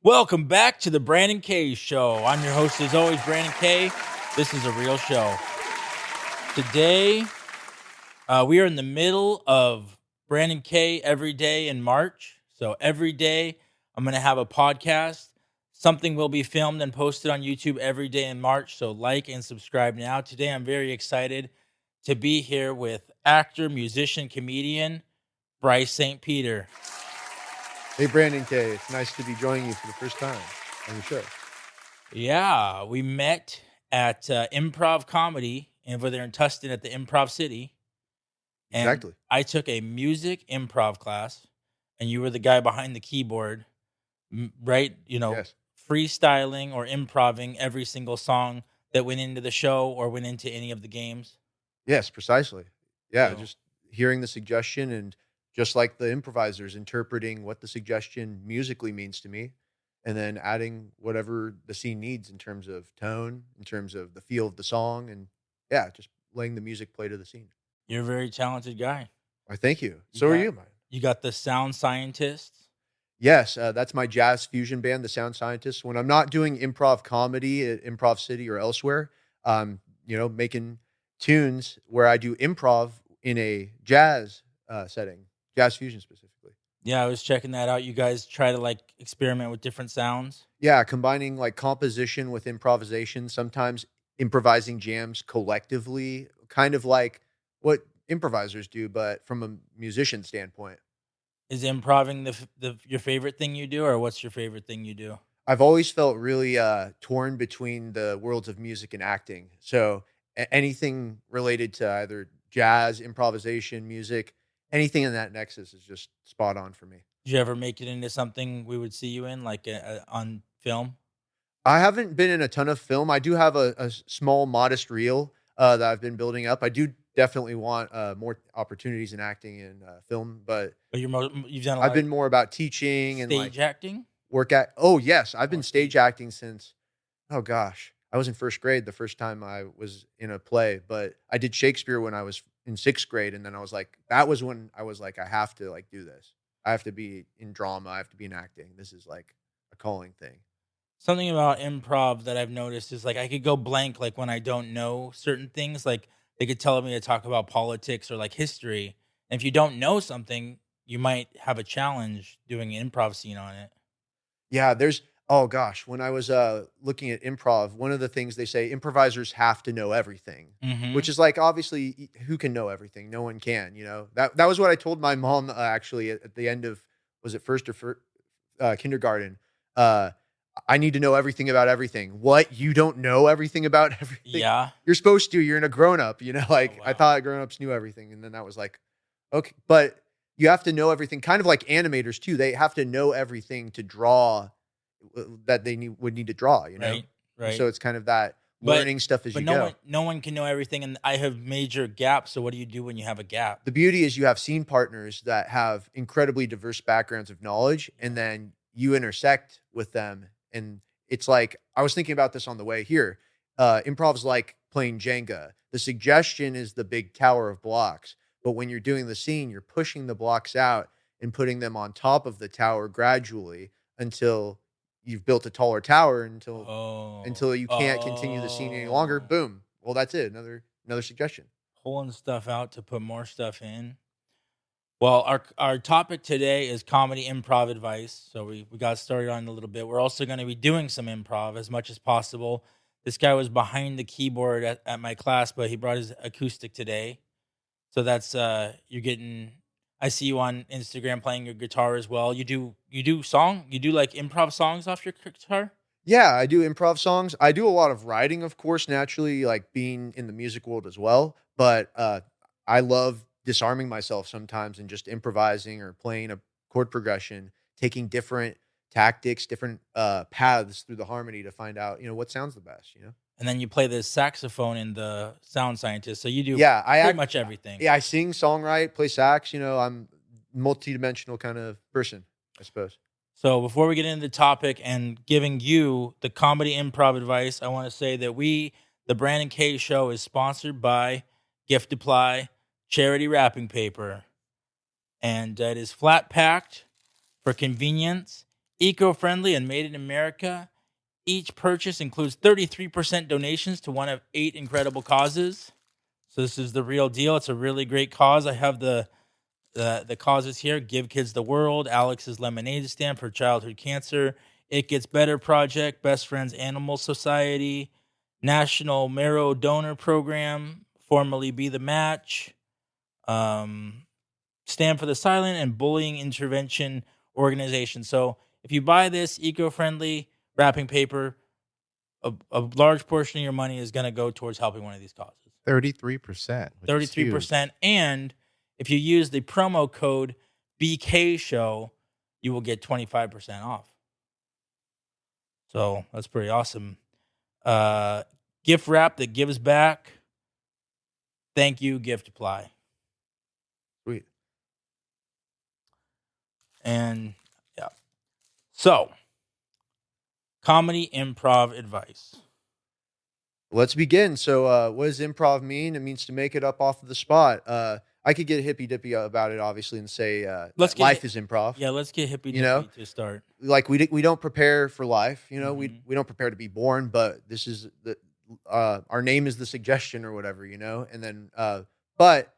Welcome back to the Brandon K Show. I'm your host, as always, Brandon K. This is a real show. Today, we are in the middle of Brandon K every day in March. So every day, I'm going to have a podcast. Something will be filmed and posted on YouTube every day in March. So like and subscribe now. Today, I'm very excited to be here with actor, musician, comedian, Bryce St. Peter. Hey, Brandon K. It's nice to be joining you for the first time on the show. Yeah, we met at Improv Comedy over there in Tustin at the Improv City. And Exactly. I took a music improv class, and you were the guy behind the keyboard, right? Yes. Freestyling or improving every single song that went into the show or went into any of the games. Yes, precisely. Yeah, So- just hearing the suggestion and just like the improvisers interpreting what the suggestion musically means to me and then adding whatever the scene needs in terms of tone, in terms of the feel of the song, and yeah, just letting the music play to the scene. You're a very talented guy. I thank you. So are you, man. You got the sound scientists. Yes, that's my jazz fusion band, the Sound Scientists. When I'm not doing improv comedy at Improv City or elsewhere, making tunes where I do improv in a jazz setting, jazz fusion specifically. Yeah, I was checking that out. You guys try to experiment with different sounds. Yeah, combining like composition with improvisation, sometimes improvising jams collectively, kind of like what improvisers do, but from a musician standpoint. Is improving your favorite thing you do, or what's your favorite thing you do? I've always felt really torn between the worlds of music and acting. So anything related to either jazz, improvisation, music, anything in that nexus is just spot on for me. Did you ever make it into something we would see you in, on film? I haven't been in a ton of film. I do have a small, modest reel that I've been building up. I do definitely want more opportunities in acting and film, but you've done a lot I've been more about teaching and stage acting. work at. Oh yes, I've been stage acting since. Oh gosh, I was in first grade the first time I was in a play, but I did Shakespeare when I was in sixth grade, and then I was like, that was when I was like, I have to do this. I have to be in drama. I have to be in acting. This is like a calling thing. Something about improv that I've noticed is I could go blank when I don't know certain things. They could tell me to talk about politics or history. And if you don't know something, you might have a challenge doing an improv scene on it. Yeah, when I was looking at improv, one of the things they say, improvisers have to know everything, which is obviously who can know everything? No one can, That was what I told my mom actually at the end of, was it first or kindergarten? I need to know everything about everything. What? You don't know everything about everything? Yeah. You're supposed to. You're in a grown-up, Oh, wow. I thought grown-ups knew everything. And then that was like, okay. But you have to know everything, kind of like animators too. They have to know everything to draw that they would need to draw, Right. So it's kind of that learning stuff as you go. No one can know everything. And I have major gaps. So what do you do when you have a gap? The beauty is you have scene partners that have incredibly diverse backgrounds of knowledge, and then you intersect with them. And it's like, I was thinking about this on the way here. Improv's like playing Jenga. The suggestion is the big tower of blocks. But when you're doing the scene, you're pushing the blocks out and putting them on top of the tower gradually until you've built a taller tower until you can't continue the scene any longer. Boom. Well, that's it. Another suggestion. Pulling stuff out to put more stuff in. Well, our topic today is comedy improv advice. So we got started on it a little bit. We're also going to be doing some improv as much as possible. This guy was behind the keyboard at my class, but he brought his acoustic today. So that's you're getting. I see you on Instagram playing your guitar as well. You do improv songs off your guitar? Yeah, I do improv songs. I do a lot of writing, of course, naturally, like being in the music world as well. But I love disarming myself sometimes and just improvising or playing a chord progression, taking different tactics, different paths through the harmony to find out, what sounds the best, And then you play the saxophone in the Sound Scientist. So you do pretty much everything. Yeah, I sing, songwrite, play sax. I'm a multi-dimensional kind of person, I suppose. So before we get into the topic and giving you the comedy improv advice, I want to say that the Brandon K Show, is sponsored by Giftiply charity wrapping paper. And it is flat packed for convenience. eco-friendly and made in America. Each purchase includes 33% donations to one of 8 incredible causes. So this is the real deal. It's a really great cause. I have the causes here: Give Kids the World, Alex's Lemonade Stand for Childhood Cancer, It Gets Better Project, Best Friends Animal Society, National Marrow Donor Program, formerly Be the Match, Stand for the Silent, and Bullying Intervention Organization. So if you buy this eco-friendly wrapping paper, a large portion of your money is going to go towards helping one of these causes. 33%. 33%. And if you use the promo code BKShow, you will get 25% off. So that's pretty awesome. Gift wrap that gives back. Thank you, Giftiply. Sweet. And yeah. So, comedy improv advice. Let's begin. So, what does improv mean? It means to make it up off of the spot. I could get hippy dippy about it, obviously, and say life is improv. Yeah, let's get hippy dippy to start. Like we don't prepare for life. We don't prepare to be born, but this is our name is the suggestion or whatever. And then but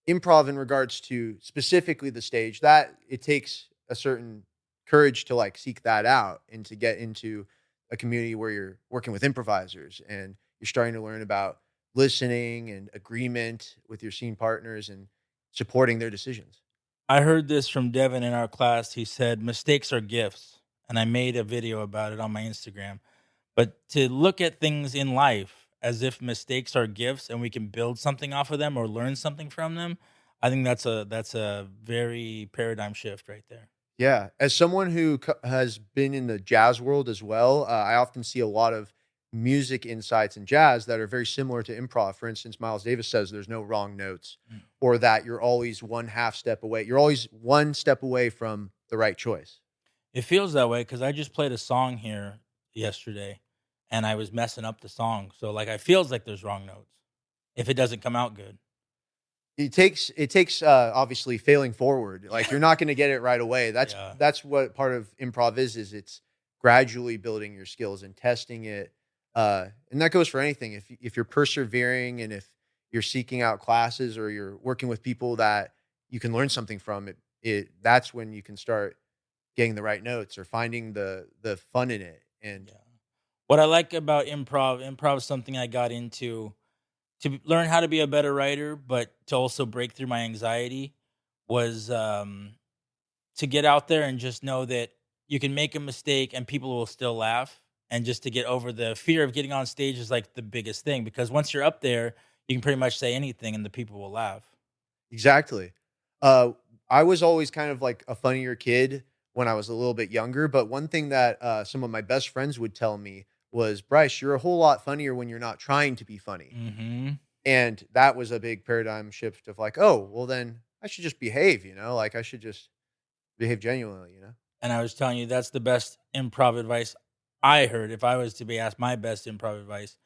improv in regards to specifically the stage, that it takes a certain courage to like seek that out and to get into a community where you're working with improvisers and you're starting to learn about listening and agreement with your scene partners and supporting their decisions. I heard this from Devin in our class. He said, mistakes are gifts. And I made a video about it on my Instagram. But to look at things in life as if mistakes are gifts and we can build something off of them or learn something from them, I think that's a very paradigm shift right there. Yeah. As someone who has been in the jazz world as well, I often see a lot of music insights in jazz that are very similar to improv. For instance, Miles Davis says there's no wrong notes, or that you're always one half step away. You're always one step away from the right choice. It feels that way because I just played a song here yesterday and I was messing up the song. So like, it feels like there's wrong notes if it doesn't come out good. It takes obviously failing forward. Like you're not going to get it right away. That's what part of improv is it's gradually building your skills and testing it. And that goes for anything. If you're persevering and if you're seeking out classes or you're working with people that you can learn something from, that's when you can start getting the right notes or finding the fun in it. And what I like about improv is something I got into to learn how to be a better writer, but to also break through my anxiety, was to get out there and just know that you can make a mistake and people will still laugh. And just to get over the fear of getting on stage is like the biggest thing, because once you're up there, you can pretty much say anything and the people will laugh. Exactly. I was always kind of like a funnier kid when I was a little bit younger, but one thing that some of my best friends would tell me was, Bryce, you're a whole lot funnier when you're not trying to be funny. Mm-hmm. And that was a big paradigm shift of like, oh, well then I should just behave, like I should just behave genuinely, And I was telling you, that's the best improv advice I heard. If I was to be asked, my best improv advice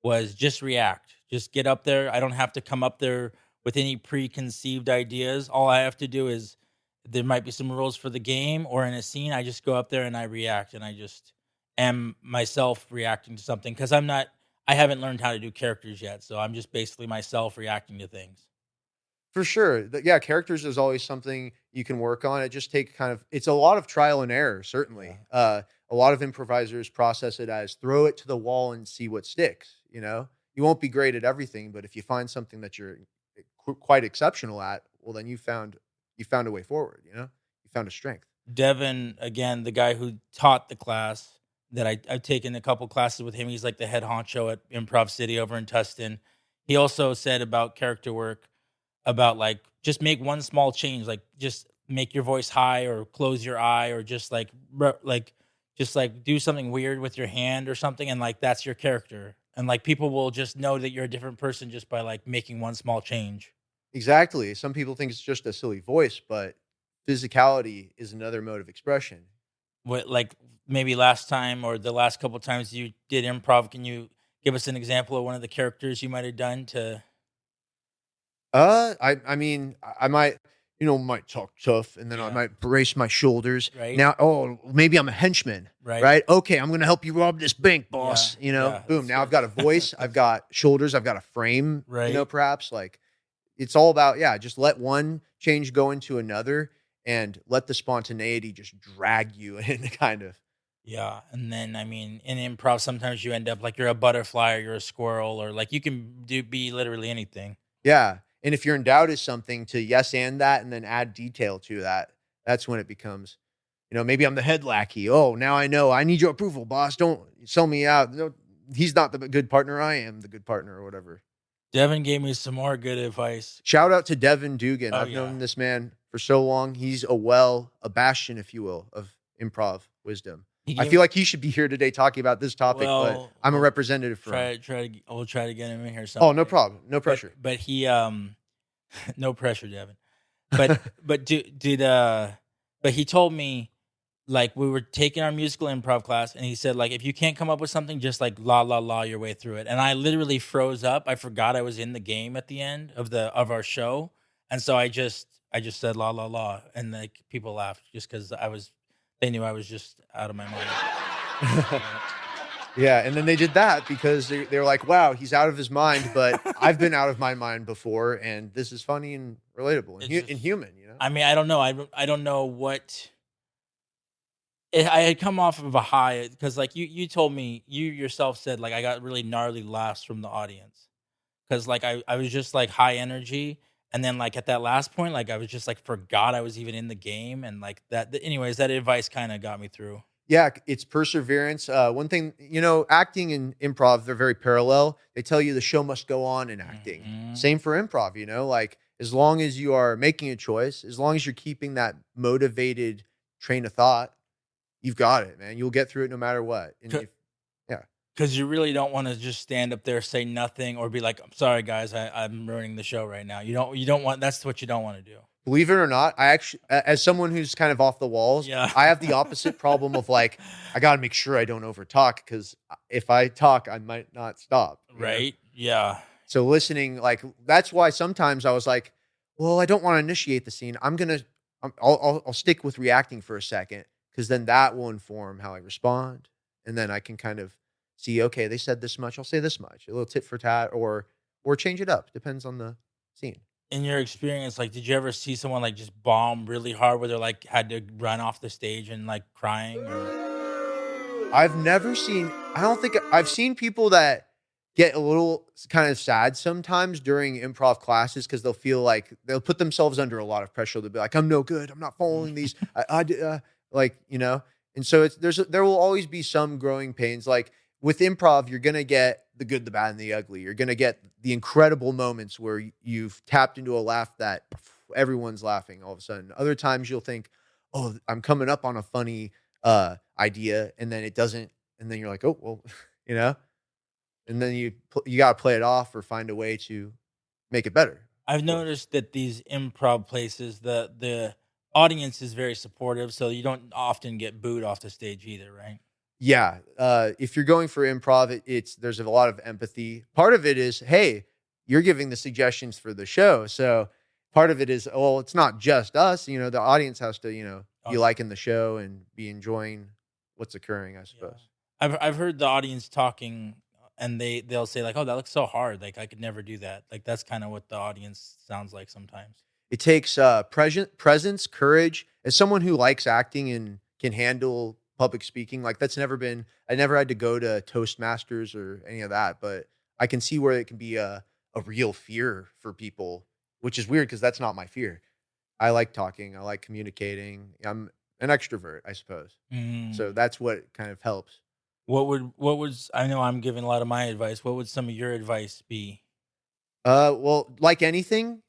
was just react. Just get up there. I don't have to come up there with any preconceived ideas. All I have to do is, there might be some rules for the game or in a scene. I just go up there and I react, and I just am myself reacting to something, because I haven't learned how to do characters yet. So I'm just basically myself reacting to things. For sure. Yeah, characters is always something you can work on. It just takes it's a lot of trial and error, certainly. Yeah. A lot of improvisers process it as throw it to the wall and see what sticks, You won't be great at everything, but if you find something that you're quite exceptional at, well, then you found a way forward, You found a strength. Devin, again, the guy who taught the class that I've taken a couple classes with him. He's like the head honcho at Improv City over in Tustin. He also said about character work, about like, just make one small change, like just make your voice high or close your eye, or just like do something weird with your hand or something, and like that's your character. And like people will just know that you're a different person just by like making one small change. Exactly. Some people think it's just a silly voice, but physicality is another mode of expression. What, like maybe last time or the last couple of times you did improv, can you give us an example of one of the characters you might have done to? I mean, I might. might talk tough, and then I Yeah. might brace my shoulders. Right. Now, maybe I'm a henchman, right? Okay, I'm going to help you rob this bank, boss. Yeah, Boom. that's Now I've good. got a voice, I've got shoulders, I've got a frame, Right. perhaps. Like, it's all about, just let one change go into another and let the spontaneity just drag you in, kind of. Yeah, and then I mean, in improv, sometimes you end up like you're a butterfly or you're a squirrel, or like you can be literally anything. Yeah. And if you're in doubt is something, to yes and that and then add detail to that, that's when it becomes, maybe I'm the head lackey. Oh, now I know. I need your approval, boss. Don't sell me out. No, he's not the good partner. I am the good partner, or whatever. Devin gave me some more good advice. Shout out to Devin Dugan. Oh, I've yeah. known this man for so long. He's a bastion, if you will, of improv wisdom. He I gave- feel like he should be here today talking about this topic, but Well, I'm a we'll representative for him. we'll try to get him in here. Oh, no someday. problem. No pressure. But he no pressure, Devin. But he told me, like, we were taking our musical improv class, and he said, like, if you can't come up with something, just like la la la your way through it. And I literally froze up. I forgot I was in the game at the end of our show, and so I just said la la la, and like people laughed just because they knew I was just out of my mind. Yeah, and then they did that because they're like, wow, he's out of his mind, but I've been out of my mind before, and this is funny and relatable and, and human, I mean, I don't know. I don't know what. I had come off of a high because, like, you told me, you yourself said, like, I got really gnarly laughs from the audience because, like, I was just like high energy, and then like at that last point, like I was just like forgot I was even in the game, and like that. Anyways, that advice kind of got me through. Yeah, it's perseverance. One thing, acting and improv, they're very parallel. They tell you the show must go on in acting. Mhm. Same for improv, like as long as you are making a choice, as long as you're keeping that motivated train of thought, you've got it, man. You'll get through it no matter what. And Because you really don't want to just stand up there, say nothing, or be like, "I'm sorry, guys, I'm ruining the show right now." You don't want. That's what you don't want to do. believe it or not, I actually, as someone who's kind of off the walls, Yeah. I have the opposite problem of like, I got to make sure I don't over talk, because if I talk, I might not stop. Right? Yeah. So listening, like, that's why sometimes I was like, well, I don't want to initiate the scene. I'll stick with reacting for a second, because then that will inform how I respond. And then I can kind of see, okay, they said this much, I'll say this much, a little tit for tat, or change it up. Depends on the scene. In your experience, like, did you ever see someone like just bomb really hard where they're like had to run off the stage and like crying? Or... I've never seen, I don't think I've seen people that get a little kind of sad sometimes during improv classes, because they'll feel like they'll put themselves under a lot of pressure. They'll be like, I'm no good, I'm not following these. Like, and so there will always be some growing pains. Like with improv, you're going to get the good, the bad, and the ugly. You're going to get the incredible moments where you've tapped into a laugh that everyone's laughing all of a sudden. Other times you'll think, oh, I'm coming up on a funny idea, and then it doesn't. And then you're like, oh, well, and then you got to play it off or find a way to make it better. I've noticed that these improv places, the audience is very supportive, so you don't often get booed off the stage either, right? Yeah. If you're going for improv, there's a lot of empathy. Part of it is, hey, you're giving the suggestions for the show. So part of it is, well, it's not just us, the audience has to, be liking the show and be enjoying what's occurring, I suppose. Yeah. I've heard the audience talking, and they'll say like, oh, that looks so hard. Like I could never do that. Like that's kind of what the audience sounds like sometimes. It takes presence, courage. As someone who likes acting and can handle public speaking, like I never had to go to Toastmasters or any of that, but I can see where it can be a real fear for people, which is weird because that's not my fear. I like talking. I like communicating. I'm an extrovert, I suppose. So that's what kind of helps. I know I'm giving a lot of my advice. What would some of your advice be? Well, like anything,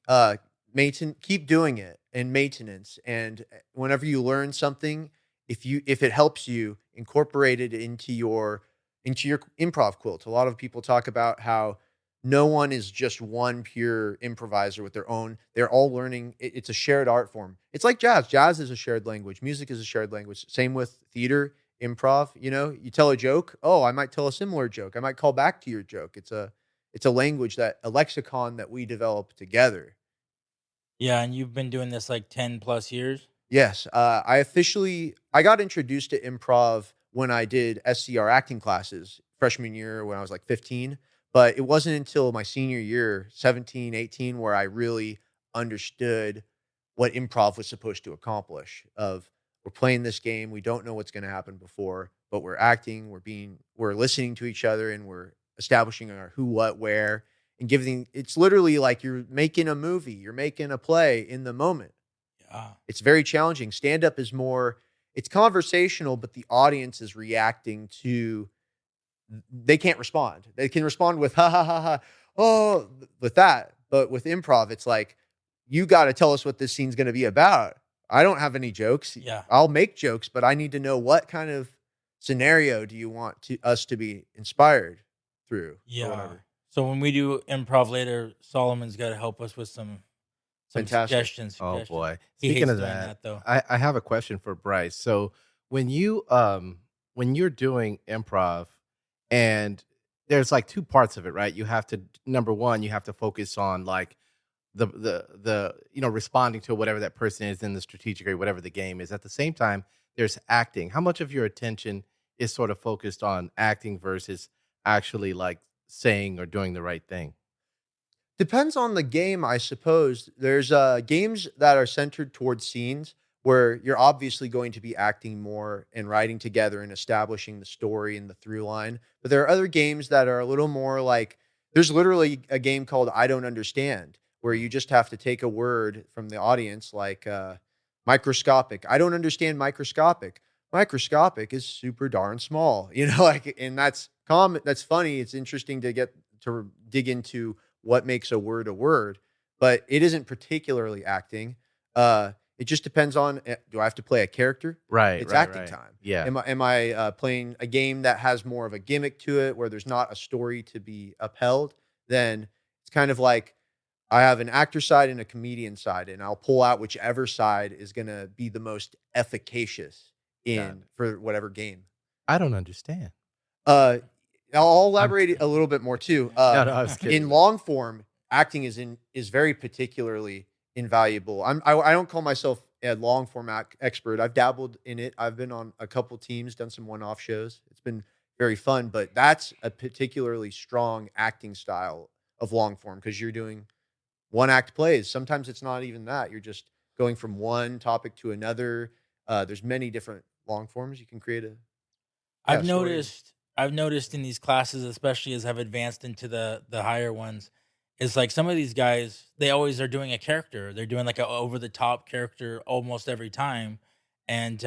keep doing it, and maintenance. And whenever you learn something, if it helps you, incorporate it into your improv quilt. A lot of people talk about how no one is just one pure improviser with their own. They're all learning. It's a shared art form. It's like jazz. Jazz is a shared language. Music is a shared language. Same with theater, improv. You tell a joke. Oh, I might tell a similar joke. I might call back to your joke. It's a language, a lexicon that we develop together. Yeah, and you've been doing this like 10 plus years? Yes, I got introduced to improv when I did SCR acting classes freshman year when I was like 15, but it wasn't until my senior year, 17, 18, where I really understood what improv was supposed to accomplish. Of we're playing this game, we don't know what's going to happen before, but we're acting, we're listening to each other, and we're establishing our who, what, where, and giving. It's literally like you're making a movie, you're making a play in the moment. Yeah. It's very challenging. Stand up is more, it's conversational, but the audience is reacting to, they can't respond. They can respond with ha ha ha ha, oh, with that. But with improv, it's like, you got to tell us what this scene's going to be about. I don't have any jokes. Yeah. I'll make jokes, but I need to know what kind of scenario do you want us to be inspired through or Yeah. whatever. So when we do improv later, Solomon's got to help us with some Fantastic. suggestions. Oh boy. He Speaking hates of doing that, though. I have a question for Bryce. So when you're doing improv and there's like two parts of it, right? You have to, number one, you have to focus on like the responding to whatever that person is in the strategic or whatever the game is. At the same time, there's acting. How much of your attention is sort of focused on acting versus actually like saying or doing the right thing? Depends on the game, I suppose. There's games that are centered towards scenes where you're obviously going to be acting more and writing together and establishing the story and the through line. But there are other games that are a little more like, there's literally a game called I Don't Understand, where you just have to take a word from the audience, like microscopic. I don't understand microscopic. Microscopic is super darn small, like, and that's common. That's funny. It's interesting to get to dig into what makes a word, but it isn't particularly acting. It just depends on, do I have to play a character? Right, It's right, acting right. time. Yeah. Am I playing a game that has more of a gimmick to it, where there's not a story to be upheld? Then it's kind of like I have an actor side and a comedian side, and I'll pull out whichever side is going to be the most efficacious Got it. for whatever game. I don't understand. Uh, I'll I'm elaborate a little bit more too. No, no, I was kidding. In long form, acting is very particularly invaluable. I don't call myself a long form expert. I've dabbled in it. I've been on a couple teams, done some one off shows. It's been very fun, but that's a particularly strong acting style of long form, because you're doing one act plays. Sometimes it's not even that. You're just going from one topic to another. There's many different long forms you can create a. I've story. noticed in these classes, especially as I've advanced into the higher ones, is like some of these guys, they always are doing a character. They're doing like a over the top character almost every time. And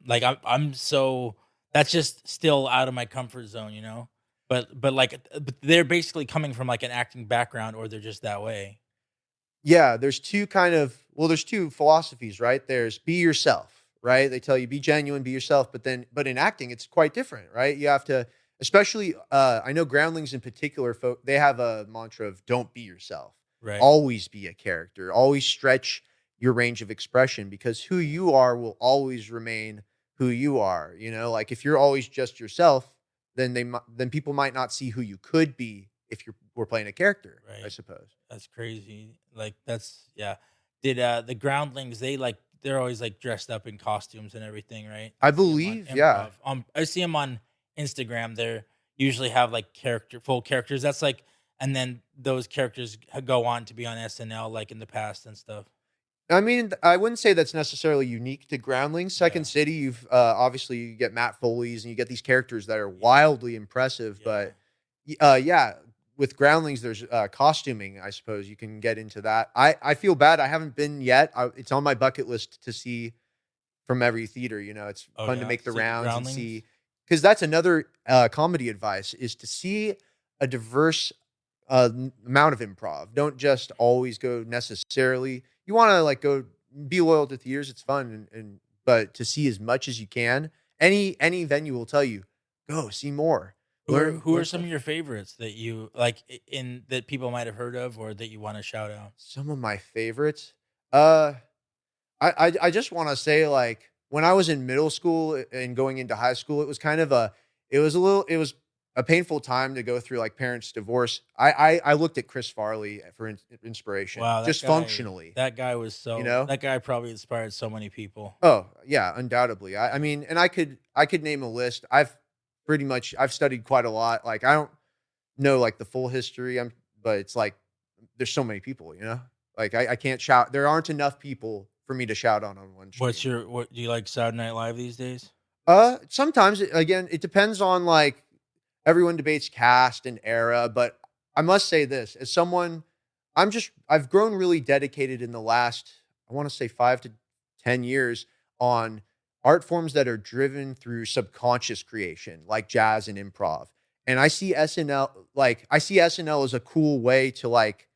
like I'm so, that's just still out of my comfort zone. But they're basically coming from like an acting background, or they're just that way. Yeah, there's there's two philosophies, right? There's be yourself, right? They tell you be genuine, be yourself, but in acting it's quite different, right? You have to, especially I know groundlings in particular, they have a mantra of don't be yourself. Right. Always be a character. Always stretch your range of expression, because who you are will always remain who you are, Like if you're always just yourself, then people might not see who you could be if you were playing a character, I Right. suppose. That's crazy. Like yeah. Did the groundlings, they're always like dressed up in costumes and everything, right? I See 'em on believe, yeah. improv. I see them on Instagram. They're usually have like full characters. That's like, and then those characters go on to be on SNL like in the past and stuff. I mean, I wouldn't say that's necessarily unique to Groundlings. Second Yeah. City, you've obviously you get Matt Foley's and you get these characters that are wildly impressive. Yeah. But yeah, with Groundlings, there's costuming. I suppose you can get into that. I feel bad. I haven't been yet. It's on my bucket list to see from every theater. It's Oh, fun to yeah? make the See rounds and Groundlings? see, because that's another comedy advice, is to see a diverse amount of improv. Don't just always go necessarily. You want to like go be loyal to theaters. It's fun, and but to see as much as you can. Any venue will tell you, go see more. Who Learn are some stuff. of your favorites that you like in that people might have heard of or that you want to shout out? Some of my favorites. Uh, I just want to say, like, when I was in middle school and going into high school, it was kind of it was a painful time to go through, like parents' divorce, I looked at Chris Farley for inspiration. Wow, just functionally. That guy was You know? that guy probably inspired so many people. Oh yeah, undoubtedly. I mean, and I could name a list. I've studied quite a lot. Like I don't know like the full history. But it's like there's so many people. You know, like I can't shout. There aren't enough people for me to shout on one stream. What do you like Saturday Night Live these days? Sometimes again, it depends on like everyone debates cast and era, but I must say this as someone, I've grown really dedicated in the last, I want to say 5 to 10 years on art forms that are driven through subconscious creation, like jazz and improv. And I see SNL as a cool way to like,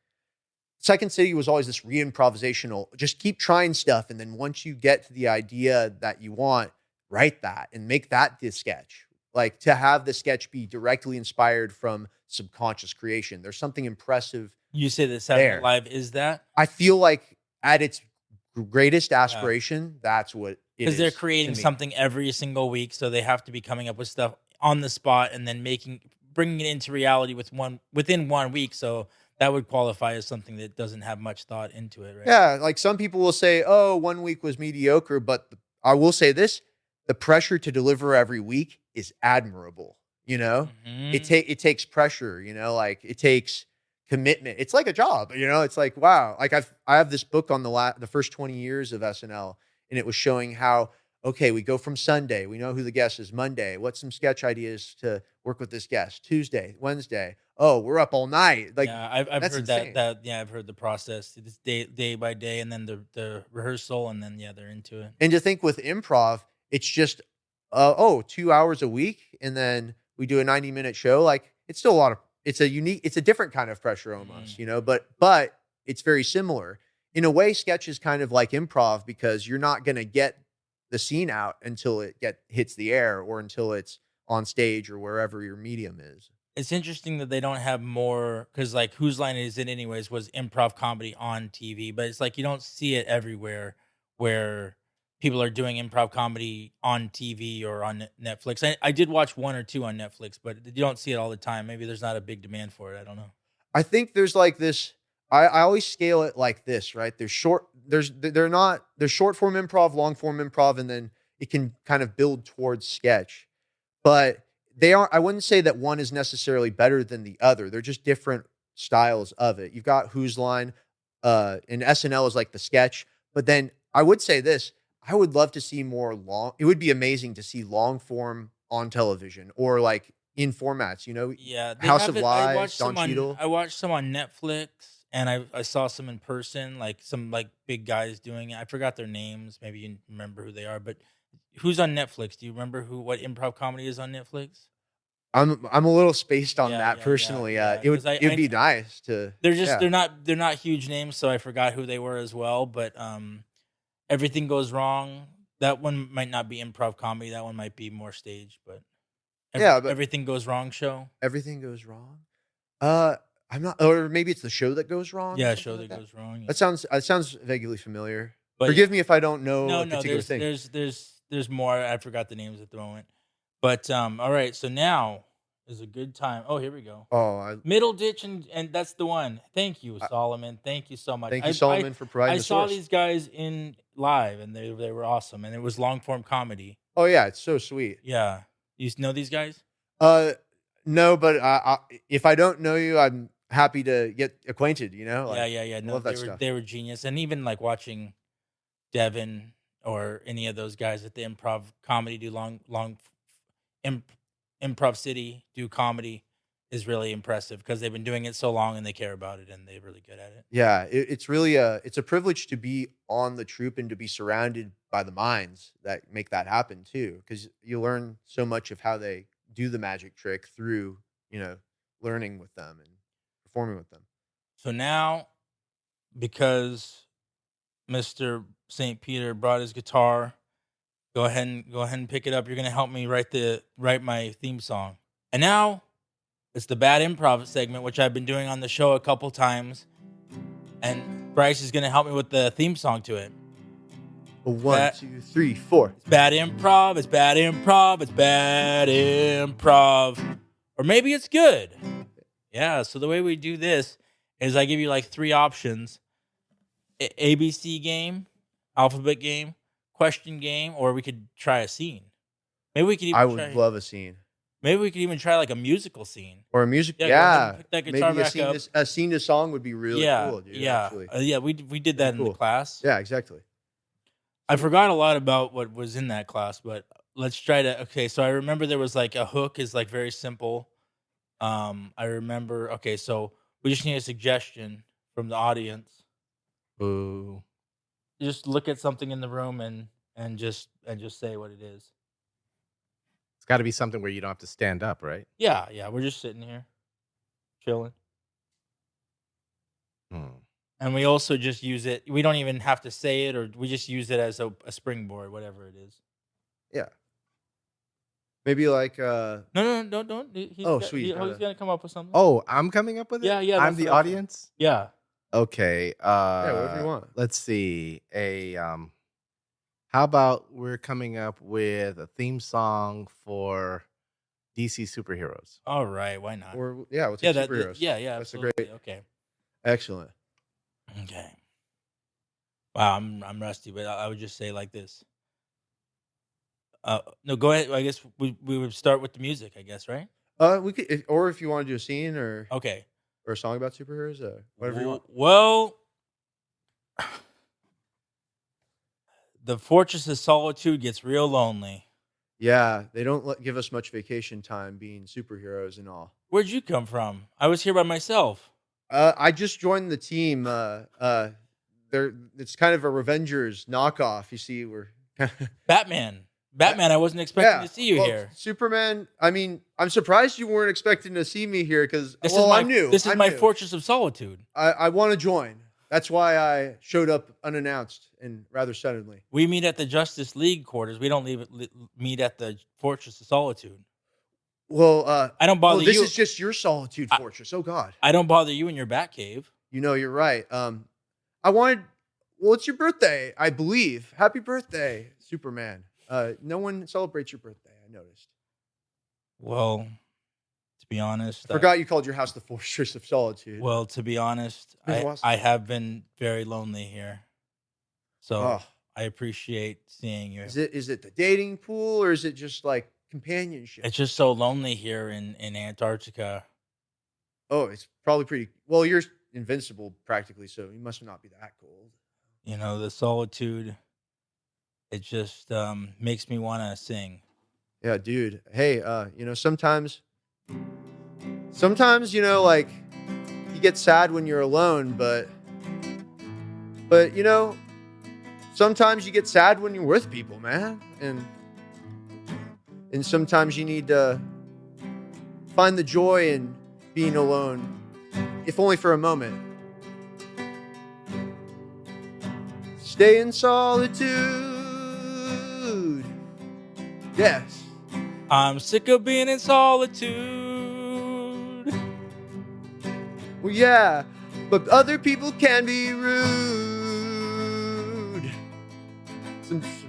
Second City was always this re-improvisational, just keep trying stuff. And then once you get to the idea that you want, write that and make that the sketch. Like to have the sketch be directly inspired from subconscious creation. There's something impressive. You say that Saturday Night Live is that? I feel like at its greatest aspiration, that's what it is. Because they're creating something every single week, so they have to be coming up with stuff on the spot and then bringing it into reality within 1 week. So that would qualify as something that doesn't have much thought into it, right? Yeah, like some people will say, "Oh, 1 week was mediocre," but I will say this: the pressure to deliver every week is admirable. You know, it takes pressure. You know, like it takes commitment. It's like a job. You know, it's like wow. Like I have this book on the first 20 years of SNL, and it was showing how okay, we go from Sunday, we know who the guest is. Monday, what's some sketch ideas to work with this guest? Tuesday, Wednesday. Oh, we're up all night. Like, yeah, I've heard insane. Yeah, I've heard the process. It's day by day, and then the rehearsal, and then they're into it. And to think with improv, it's just 2 hours a week, and then we do a 90-minute show. Like, it's still it's a different kind of pressure almost, you know. But it's very similar in a way. Sketch is kind of like improv because you're not going to get the scene out until it hits the air or until it's on stage or wherever your medium is. It's interesting that they don't have more because like Whose Line Is It Anyways was improv comedy on TV, but it's like you don't see it everywhere where people are doing improv comedy on TV or on Netflix. I did watch 1 or 2 on Netflix, but you don't see it all the time. Maybe there's not a big demand for it. I don't know. I think there's like this. I always scale it like this, right? There's short form improv, long form improv, and then it can kind of build towards sketch. But I wouldn't say that one is necessarily better than the other. They're just different styles of it. You've got Whose Line, and SNL is like the sketch. But then I would say this, I would love to see it would be amazing to see long form on television or like in formats, you know? Yeah. House of Lies, Don Cheadle. I watched some on Netflix. And I saw some in person, like some like big guys doing it. I forgot their names. Maybe you remember who they are. But who's on Netflix? Do you remember what improv comedy is on Netflix? I'm a little spaced on that personally. Yeah. It would be nice to. They're not huge names, so I forgot who they were as well. But Everything Goes Wrong. That one might not be improv comedy. That one might be more stage. But Everything Goes Wrong show. Everything Goes Wrong. I'm not, or maybe it's the show that goes wrong. Yeah, show that goes wrong. Yeah. That sounds vaguely familiar. But forgive me if I don't know a particular thing. There's more. I forgot the names at the moment. But all right, so now is a good time. Oh, here we go. Middle Ditch and that's the one. Thank you, Solomon. Thank you so much. Thank you, Solomon, for providing the source. I saw these guys in live, and they were awesome, and it was long form comedy. Oh yeah, it's so sweet. Yeah, you know these guys? No, but if I don't know you, I'm happy to get acquainted, you know? Like, yeah. No, love that stuff. They were genius. And even like watching Devin or any of those guys at the improv comedy do long Improv City do comedy is really impressive because they've been doing it so long and they care about it and they're really good at it. Yeah, it's really it's a privilege to be on the troupe and to be surrounded by the minds that make that happen too, because you learn so much of how they do the magic trick through, you know, learning with them and performing with them. So now, because Mr. St. Peter brought his guitar, go ahead and pick it up. You're gonna help me write my theme song. And now it's the Bad Improv segment, which I've been doing on the show a couple times. And Bryce is gonna help me with the theme song to it. 1, 2, 3, 4. It's Bad Improv. It's Bad Improv. It's Bad Improv. Or maybe it's good. Yeah, so the way we do this is I give you like 3 options. ABC game, alphabet game, question game, or we could try a scene. Maybe we could even I would love a scene. Maybe we could even try like a musical scene. Or a music. Yeah, go ahead and Yeah. pick that guitar Maybe back up. a scene to song would be really cool, dude. Yeah. Actually. We did that in the Cool. class. Yeah, exactly. I forgot a lot about what was in that class, but let's try to. Okay, so I remember there was like a hook is like very simple. I remember. Okay, so we just need a suggestion from the audience. Boo. Just look at something in the room and just say what it is. It's got to be something where you don't have to stand up, right? Yeah, we're just sitting here, chilling, and we also just use it. We don't even have to say it, or we just use it as a springboard, whatever it is. Yeah. Maybe like No, don't. Sweet. He's gonna come up with something. Oh, I'm coming up with it? Yeah, I'm the audience? Yeah. Okay. yeah, whatever you want. Let's see. How about we're coming up with a theme song for DC superheroes? All right, why not? Or we'll take superheroes. Yeah, That's absolutely. a great. Okay. Excellent. Okay. Wow, I'm rusty, but I would just say like this. No, go ahead. I guess we would start with the music, I guess, right? We could, or if you want to do a scene or Okay. or a song about superheroes, whatever you want. Well, the Fortress of Solitude gets real lonely. Yeah, they don't give us much vacation time being superheroes and all. Where'd you come from? I was here by myself. I just joined the team. It's kind of a Revengers knockoff. You see, we're Batman. I wasn't expecting to see you here. Superman. I mean, I'm surprised you weren't expecting to see me here because I'm new. This is my Fortress of Solitude. I want to join. That's why I showed up unannounced and rather suddenly. We meet at the Justice League quarters. We don't meet at the Fortress of Solitude. Well, I don't bother you. This is just your solitude fortress. Oh God. I don't bother you in your Batcave. You know, you're right. It's your birthday, I believe. Happy birthday, Superman. No one celebrates your birthday, I noticed. Well, to be honest, I forgot you called your house the Fortress of Solitude. Well, to be honest, I have been very lonely here. So I appreciate seeing you. Is it the dating pool or is it just like companionship? It's just so lonely here in Antarctica. Oh, it's probably pretty well, you're invincible practically, so you must not be that cold. You know, the solitude, it just makes me want to sing. Yeah, dude. Hey, sometimes, like, you get sad when you're alone, but sometimes you get sad when you're with people, man. And sometimes you need to find the joy in being alone, if only for a moment. Stay in solitude. Yes. I'm sick of being in solitude. Well, yeah, but other people can be rude.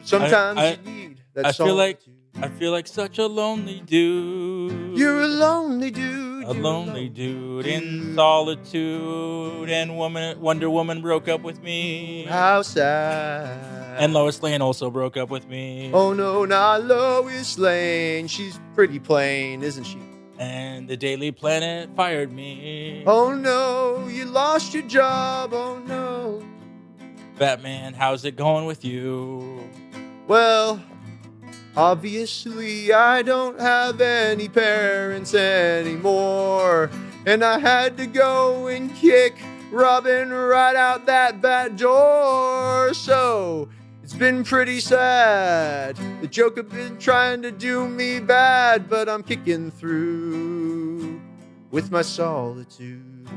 Sometimes you need that solitude. I feel like such a lonely dude. You're a lonely dude. A lonely dude in solitude. And Wonder Woman broke up with me. How sad. And Lois Lane also broke up with me. Oh no, not Lois Lane. She's pretty plain, isn't she? And the Daily Planet fired me. Oh no, you lost your job. Oh no. Batman, how's it going with you? Well, obviously, I don't have any parents anymore. And I had to go and kick Robin right out that back door. So, it's been pretty sad. The Joker been trying to do me bad, but I'm kicking through with my solitude.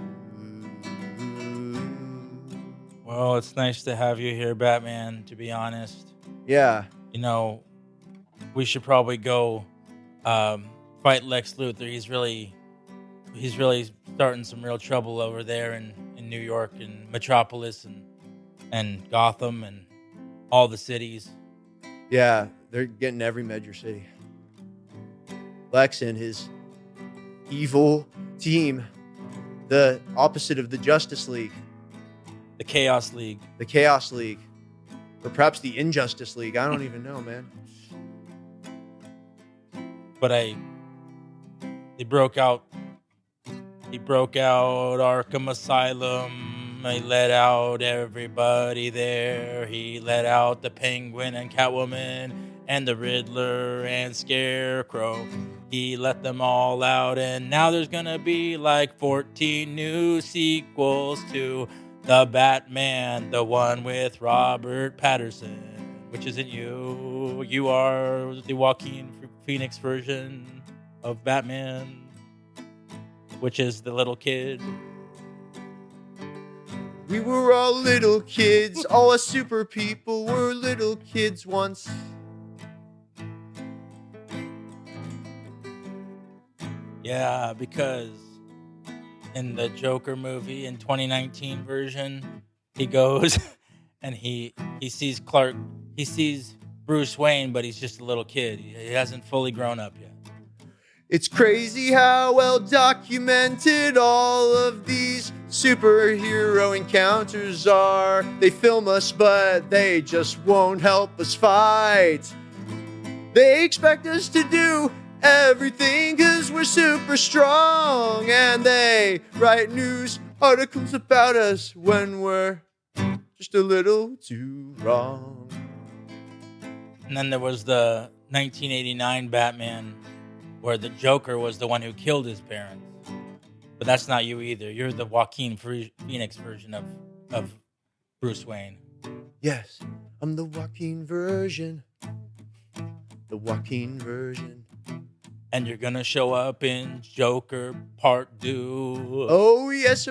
Well, it's nice to have you here, Batman, to be honest. Yeah. You know, we should probably go fight Lex Luthor. He's really starting some real trouble over there in New York and Metropolis and Gotham and all the cities. Yeah, they're getting every major city. Lex and his evil team, the opposite of the Justice League, The Chaos League. the Chaos League, or perhaps the Injustice League. I don't even know, man. But he broke out Arkham Asylum. He let out everybody there. He let out the Penguin and Catwoman and the Riddler and Scarecrow. He let them all out, and now there's gonna be like 14 new sequels to the Batman, the one with Robert Pattinson, which isn't you. You are the Joaquin Phoenix version of Batman, which is the little kid. We were all little kids. All us super people were little kids once. Yeah, because in the Joker movie in 2019 version, he goes and he sees Bruce Wayne, but he's just a little kid. He hasn't fully grown up yet. It's crazy how well documented all of these superhero encounters are. They film us, but they just won't help us fight. They expect us to do everything because we're super strong, and they write news articles about us when we're just a little too wrong. And then there was the 1989 Batman, where the Joker was the one who killed his parents. But that's not you either. You're the Joaquin Phoenix version of Bruce Wayne. Yes, I'm the Joaquin version. The Joaquin version. And you're gonna show up in Joker Part 2. Oh yes,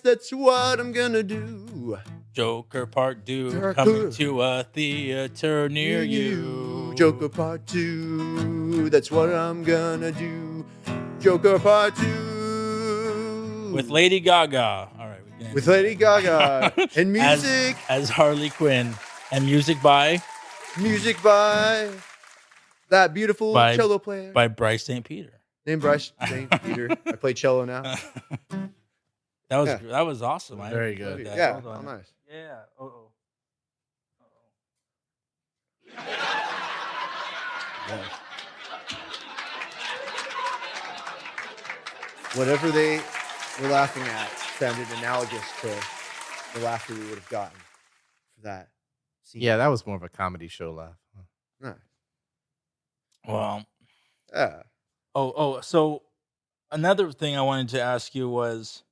that's what I'm gonna do. Joker Part 2 coming to a theater near you. Joker Part 2, that's what I'm gonna do. Joker Part 2. With Lady Gaga. All right. We can With Lady Gaga. And music. As Harley Quinn. And music by That beautiful cello player. By Bryce St. Peter. Named Bryce St. Peter. I play cello now. That was awesome. Very good. Yeah, oh, nice. Yeah. Uh-oh. Yeah. Whatever they were laughing at sounded analogous to the laughter we would have gotten for that scene. Yeah, that was more of a comedy show laugh. Nice. Well. Yeah. So another thing I wanted to ask you was,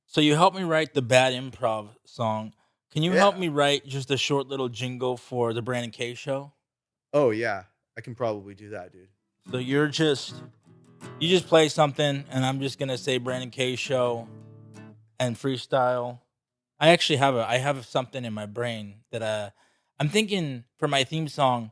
so you helped me write the Bad Improv song. Can you help me write just a short little jingle for the Brandon K Show? Oh yeah, I can probably do that, dude. So you just play something, and I'm just gonna say Brandon K Show and freestyle. I actually have something in my brain that I'm thinking for my theme song.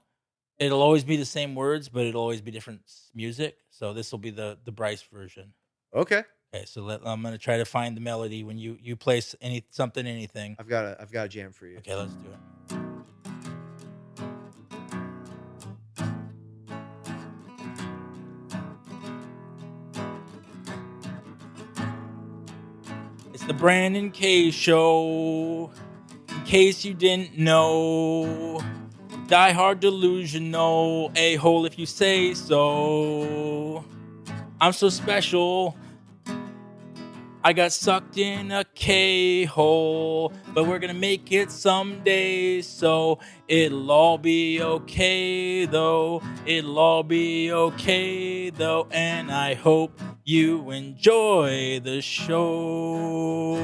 It'll always be the same words, but it'll always be different music. So this will be the Bryce version. Okay. Okay, so I'm gonna try to find the melody when you place anything. I've got a jam for you. Okay, let's do it. It's the Brandon K Show. In case you didn't know, die hard delusional, a-hole if you say so. I'm so special. I got sucked in a K-hole, but we're gonna make it someday, so it'll all be okay though. It'll all be okay though, and I hope you enjoy the show.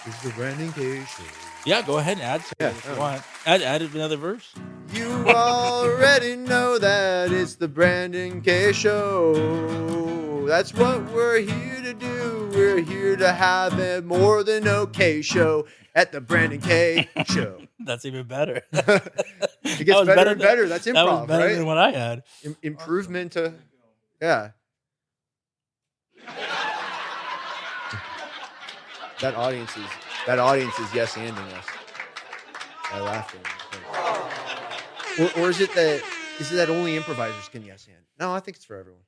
It's the Brandon K Show. Yeah, go ahead and add to it if you want. Add another verse. You already know that it's the Brandon K Show. That's what we're here to do. We're here to have a more than okay show at the Brandon K Show. That's even better. It gets better and better. That's improv, that was better right? than what I had. Improvement to, yeah. That audience is yes-anding us by laughing. Or is it that is it that only improvisers can yes and? No, I think it's for everyone.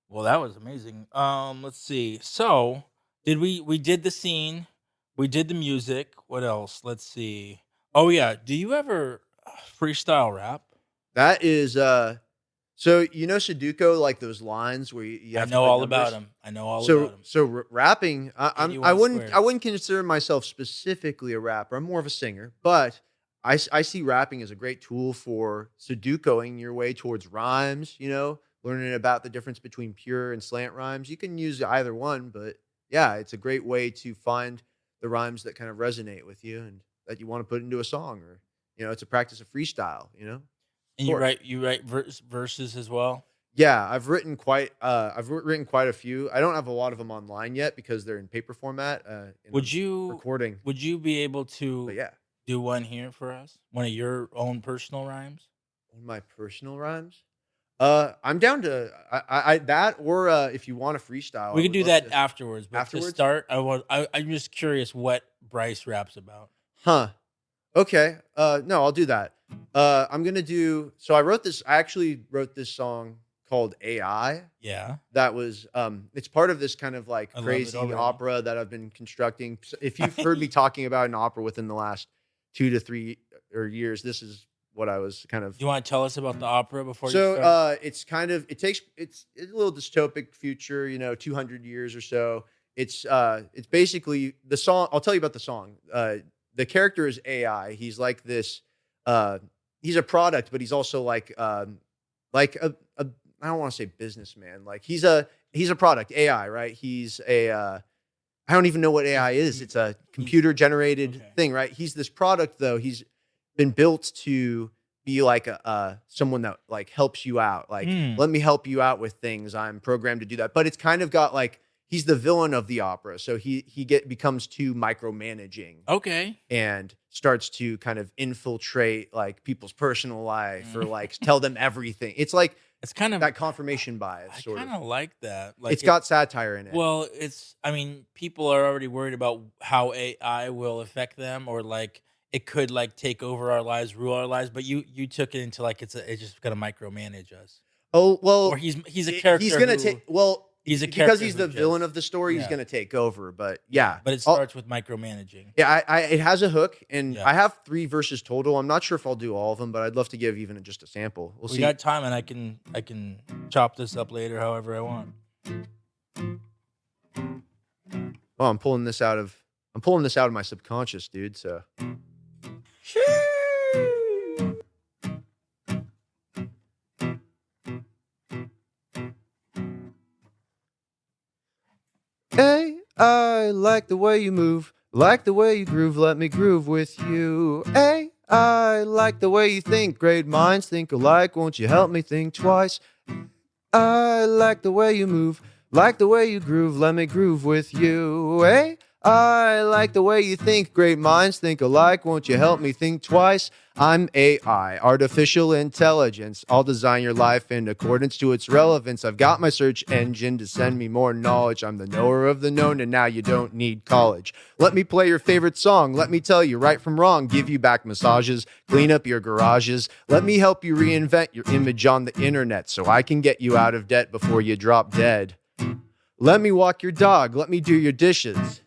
Well, that was amazing. Let's see. So, we did the scene, we did the music. What else? Let's see. Oh yeah, do you ever freestyle rap? That is so Sudoku, like those lines where you I have to know put all about numbers? them. I know all about them. So rapping, I 81 wouldn't squares. consider myself specifically a rapper. I'm more of a singer, but I see rapping as a great tool for Sudokuing your way towards rhymes. Learning about the difference between pure and slant rhymes. You can use either one, but yeah, it's a great way to find the rhymes that kind of resonate with you and that you want to put into a song, or it's a practice of freestyle. And you write verses as well. Yeah, I've written quite a few. I don't have a lot of them online yet because they're in paper format. Would you recording? Would you be able to But yeah, do one here for us? One of your own personal rhymes? one of my personal rhymes. I'm down to I that, or if you want a freestyle, We I could would do love that to- afterwards. But to Afterwards? start, I'm just curious what Bryce raps about. Huh. Okay. No, I'll do that. I'm gonna do. So I actually wrote this song called AI. Yeah. That was it's part of this kind of like I love it crazy already. opera that I've been constructing. So if you've heard me talking about an opera within the last 2 to 3 years, this is what I was kind of. Do you want to tell us about the opera before you So start? it's a little dystopic future, 200 years or so. It's basically the song. I'll tell you about the song. The character is AI. He's like this. He's a product, but he's also like a I don't want to say businessman. Like he's a product, AI, right? He's I don't even know what AI is. It's a computer generated Okay. thing, right? He's this product though. He's been built to be like someone that like helps you out. Like, let me help you out with things. I'm programmed to do that. But it's kind of got like he's the villain of the opera. So he becomes too micromanaging. Okay. And starts to kind of infiltrate like people's personal life or like tell them everything. It's like It's kind of that confirmation bias, I sort kind of. of like that. Like It's got satire in it. Well, people are already worried about how AI will affect them, or like it could like take over our lives, rule our lives. But you took it into like it's just gonna micromanage us. Oh well, Or he's a character. He's gonna who- take He's a because character he's who the just- villain of the story. He's yeah. gonna take over. But yeah, But it starts with micromanaging. yeah, it has a hook, and Yeah. I have 3 verses total. I'm not sure if I'll do all of them, but I'd love to give even just a sample. We'll We see. got time, and I can chop this up later, however I want. Oh, I'm pulling this out of my subconscious, dude. So. Hey, I like the way you move, like the way you groove, let me groove with you. Hey, I like the way you think, great minds think alike, won't you help me think twice? I like the way you move, like the way you groove, let me groove with you. Hey, I like the way you think, great minds think alike, won't you help me think twice? I'm AI, artificial intelligence. I'll design your life in accordance to its relevance. I've got my search engine to send me more knowledge. I'm the knower of the known, and now you don't need college. Let me play your favorite song. Let me tell you right from wrong. Give you back massages, clean up your garages. Let me help you reinvent your image on the internet so I can get you out of debt before you drop dead. Let me walk your dog. Let me do your dishes.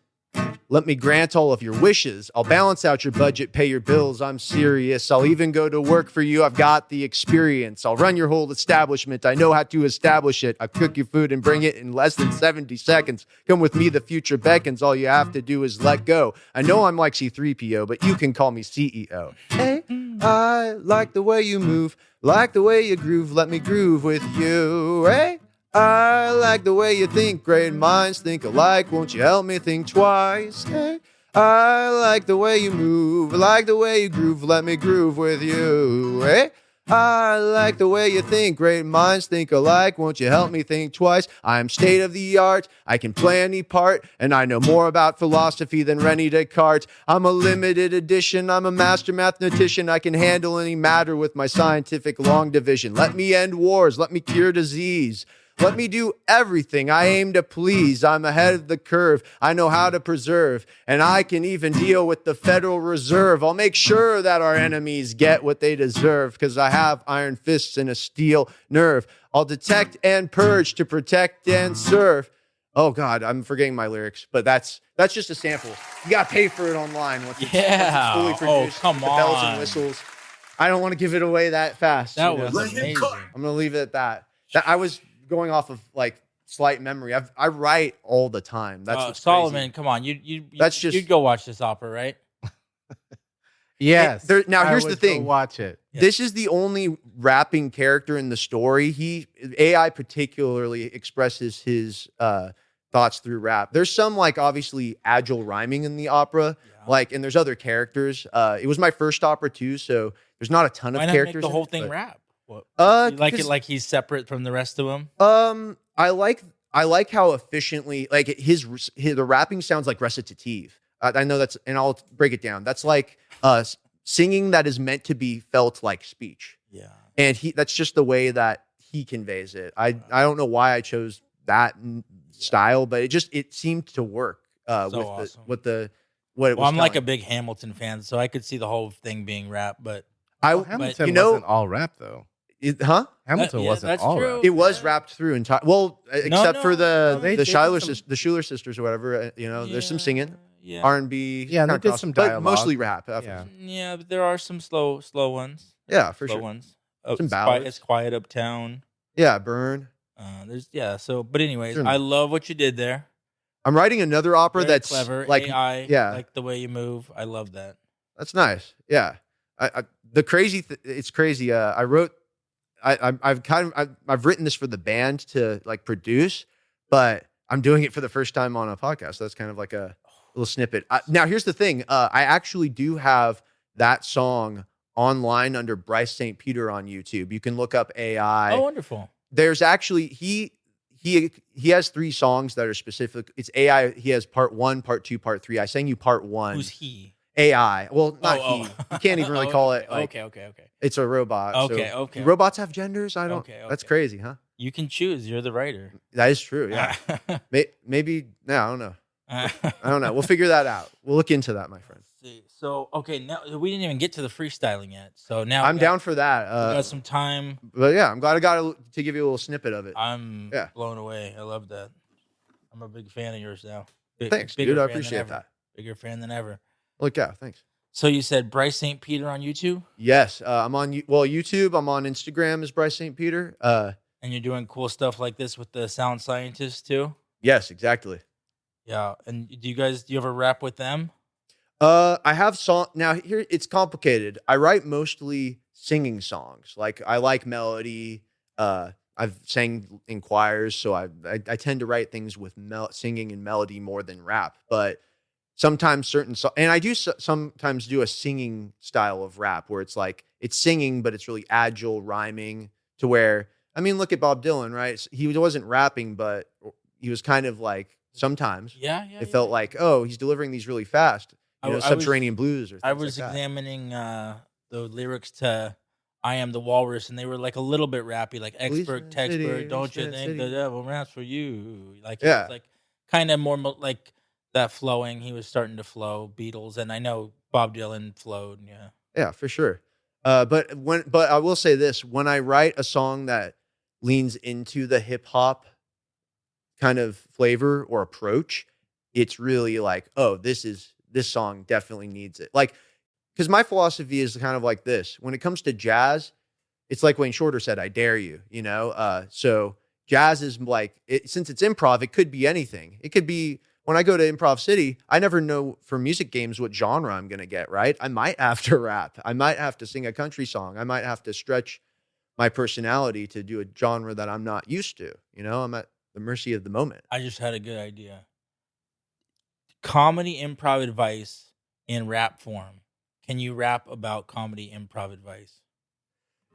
Let me grant all of your wishes. I'll balance out your budget, pay your bills. I'm serious. I'll even go to work for you. I've got the experience. I'll run your whole establishment. I know how to establish it. I cook your food and bring it in less than 70 seconds. Come with me, the future beckons. All you have to do is let go. I know I'm like C3PO, but you can call me CEO. Hey, I like the way you move, like the way you groove. Let me groove with you. Hey, I like the way you think, great minds think alike, won't you help me think twice? Hey, I like the way you move, like the way you groove, let me groove with you. Hey, I like the way you think, great minds think alike, won't you help me think twice? I'm state of the art, I can play any part, and I know more about philosophy than René Descartes. I'm a limited edition, I'm a master mathematician, I can handle any matter with my scientific long division. Let me end wars, let me cure disease. Let me do everything I aim to please. I'm ahead of the curve. I know how to preserve, and I can even deal with the Federal Reserve. I'll make sure that our enemies get what they deserve, because I have iron fists and a steel nerve. I'll detect and purge to protect and serve. Oh God, I'm forgetting my lyrics, but that's just a sample. You gotta pay for it online once it's fully produced. Come with the bells and on. whistles. I don't want to give it away that fast. That was amazing. I'm gonna leave it at that. I was going off of like slight memory. I write all the time. That's what's Solomon. crazy. Come on, you'd go watch this opera, right? Yes. Now here's I the would go thing. watch it. This is the only rapping character in the story. AI particularly expresses his thoughts through rap. There's some like obviously agile rhyming in the opera, and there's other characters. It was my first opera too, so there's not a ton of Why not characters. make the in whole it, thing but- rap? What, you like it like he's separate from the rest of them? I like how efficiently the rapping sounds like recitative. I know that's, and I'll break it down. That's like singing that is meant to be felt like speech. Yeah. And that's just the way that he conveys it. I don't know why I chose that style, but it seemed to work awesome. what it Well, was. I'm like a big Hamilton fan, so I could see the whole thing being rap, but Hamilton wasn't all rap though. Hamilton wasn't that's all true. rap. It was wrapped through entire. Well, except for they the did Schuler sisters or whatever. There's some singing, Yeah. R&B. Yeah, they did some but dialogue. mostly rap. Yeah, but there are some slow ones. Yeah, for slow sure. ones. Some It's ballads. quiet uptown. Yeah, Burn. But anyways, Sure. I love what you did there. I'm writing another opera Very that's clever. like AI, yeah. like the way you move. I love that. That's nice. Yeah. It's crazy. I've written this for the band to like produce, but I'm doing it for the first time on a podcast. So that's kind of like a little snippet. Now, here's the thing. I actually do have that song online under Bryce St. Peter on YouTube. You can look up AI. Oh, wonderful. There's actually, he has 3 songs that are specific. It's AI. He has part 1, part 2, part 3. I sang you part 1. Who's he? AI. Well, not he. You can't even really call it. Like, Okay. It's a robot. Okay. Do robots have genders? I don't. Okay. That's crazy, huh? You can choose. You're the writer. That is true. Yeah. Maybe. No, I don't know. I don't know. We'll figure that out. We'll look into that, my friend. See. So, okay, now we didn't even get to the freestyling yet. So now I'm down for that. we got some time. But yeah, I'm glad I got to give you a little snippet of it. I'm blown away. I love that. I'm a big fan of yours now. Thanks, dude. I appreciate that. Bigger fan than ever. Look out. Thanks. So you said Bryce St. Peter on YouTube? Yes. I'm on YouTube. I'm on Instagram as Bryce St. Peter. And you're doing cool stuff like this with the sound scientists too? Yes, exactly. Yeah. And do you ever rap with them? I have song now. Here it's complicated. I write mostly singing songs. Like I like melody. I've sang in choirs, so I tend to write things with singing and melody more than rap. But sometimes and I do sometimes do a singing style of rap where it's like it's singing, but it's really agile rhyming. To where look at Bob Dylan, right? He wasn't rapping, but he was kind of like sometimes. It felt like he's delivering these really fast. Subterranean Blues or things I was like that. examining the lyrics to I Am the Walrus, and they were like a little bit rappy, like expert, texpert, don't you think the devil raps for you? Like, it was like kind of more like that flowing. He was starting to flow Beatles, and I know Bob Dylan flowed. Yeah. Yeah, for sure. But I will say this, when I write a song that leans into the hip hop kind of flavor or approach, it's really like, this song definitely needs it. Like, because my philosophy is kind of like this. When it comes to jazz, it's like Wayne Shorter said, I dare you, So jazz is like, since it's improv, it could be anything. It could be, when I go to Improv City, I never know for music games what genre I'm going to get, right? I might have to rap. I might have to sing a country song. I might have to stretch my personality to do a genre that I'm not used to. I'm at the mercy of the moment. I just had a good idea. Comedy improv advice in rap form. Can you rap about comedy improv advice?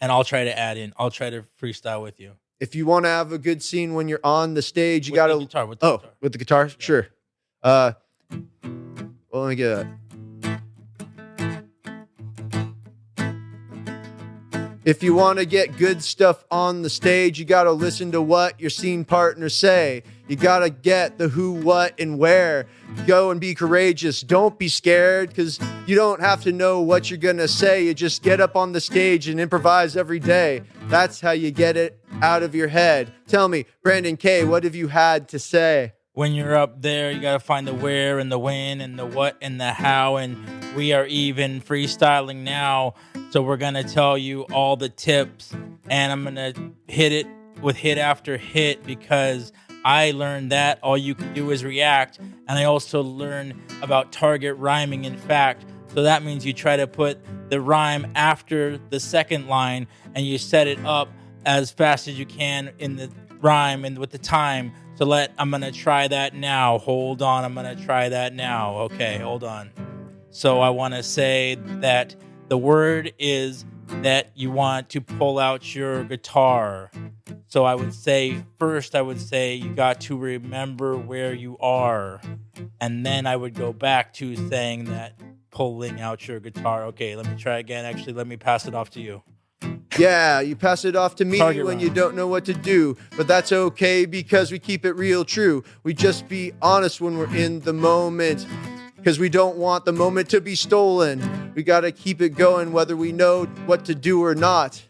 And I'll try to freestyle with you. If you want to have a good scene when you're on the stage, you got to... With the guitar. With the guitar? Yeah. Sure. Well, let me get that. If you want to get good stuff on the stage, you got to listen to what your scene partners say. You got to get the who, what, and where. Go and be courageous. Don't be scared, because you don't have to know what you're going to say. You just get up on the stage and improvise every day. That's how you get it out of your head. Tell me, Brandon K., what have you had to say? When you're up there, you got to find the where and the when and the what and the how. And we are even freestyling now. So we're going to tell you all the tips. And I'm going to hit it with hit after hit, because I learned that all you can do is react. And I also learned about target rhyming, in fact. So that means you try to put the rhyme after the second line and you set it up as fast as you can in the rhyme and with the time. So I'm going to try that now. Hold on. I'm going to try that now. Okay, hold on. So I want to say that the word is that you want to pull out your guitar. So I would say, first, you got to remember where you are. And then I would go back to saying that pulling out your guitar. Okay, let me try again. Actually, let me pass it off to you. Yeah, you pass it off to me Target when rhyme. you don't know what to do. But that's okay, because we keep it real true. We just be honest when we're in the moment, because we don't want the moment to be stolen. We got to keep it going whether we know what to do or not.